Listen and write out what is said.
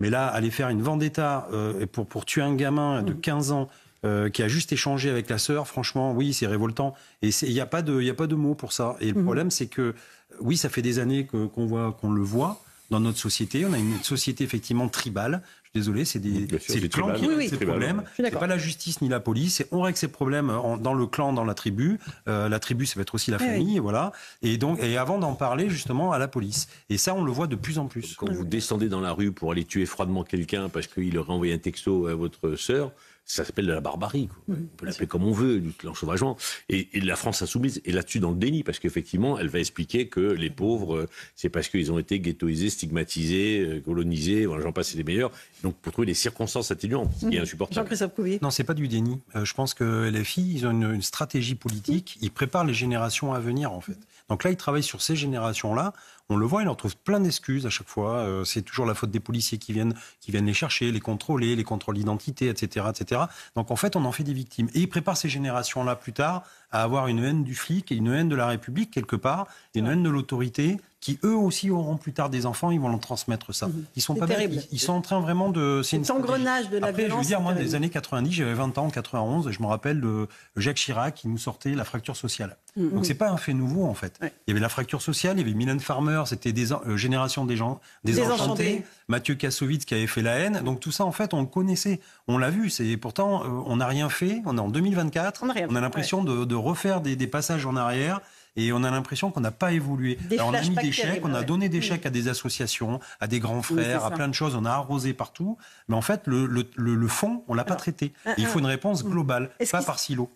Mais là, aller faire une vendetta pour tuer un gamin de 15 ans qui a juste échangé avec la sœur, franchement, oui, c'est révoltant. Et il n'y a pas de mots pour ça. Et le problème, c'est que, oui, ça fait des années qu'on le voit dans notre société. On a une société effectivement tribale. Je suis désolé, c'est le clan qui règle ces problèmes. C'est pas la justice ni la police. On règle ces problèmes dans le clan, dans la tribu. La tribu, ça va être aussi la famille, voilà. Et avant d'en parler justement à la police. Et ça, on le voit de plus en plus. Quand vous descendez dans la rue pour aller tuer froidement quelqu'un parce qu'il aurait envoyé un texto à votre sœur, ça s'appelle de la barbarie, quoi. On peut l'appeler comme on veut, du l'ensauvagement. Et la France insoumise est là-dessus dans le déni, parce qu'effectivement, elle va expliquer que les pauvres, c'est parce qu'ils ont été ghettoisés, stigmatisés, colonisés, voilà, j'en passe, c'est les meilleurs. Donc, pour trouver des circonstances atténuantes, ce qui est insupportable. Jean-Christophe Couvier. Non, c'est pas du déni. Je pense que les filles, ils ont une stratégie politique. Ils préparent les générations à venir, en fait. Donc là, ils travaillent sur ces générations-là. On le voit, ils leur trouvent plein d'excuses à chaque fois. C'est toujours la faute des policiers qui viennent les chercher, les contrôler, les contrôles d'identité, etc., etc. Donc en fait, on en fait des victimes. Et ils préparent ces générations-là plus tard à avoir une haine du flic et une haine de la République quelque part, une haine de l'autorité, qui eux aussi auront plus tard des enfants, ils vont leur transmettre ça. Ils sont pas bêtes, ils sont en train vraiment de... C'est cet engrenage de la violence. Après, je veux dire, moi, des années 90, j'avais 20 ans, 91, et je me rappelle de Jacques Chirac qui nous sortait la fracture sociale. Donc c'est pas un fait nouveau, en fait. Il y avait la fracture sociale, il y avait Mylène Farmer, c'était Génération désenchantée, Mathieu Kassovitz qui avait fait la haine. Donc tout ça, en fait, on le connaissait, on l'a vu. Pourtant, on n'a rien fait, on est en 2024, on a l'impression de refaire des passages en arrière. Et on a l'impression qu'on n'a pas évolué. Alors on a mis des chèques, on a donné des chèques à des associations, à des grands frères, à plein de choses, on a arrosé partout. Mais en fait, le fond, on ne l'a pas traité. Et il faut une réponse globale, pas par silo.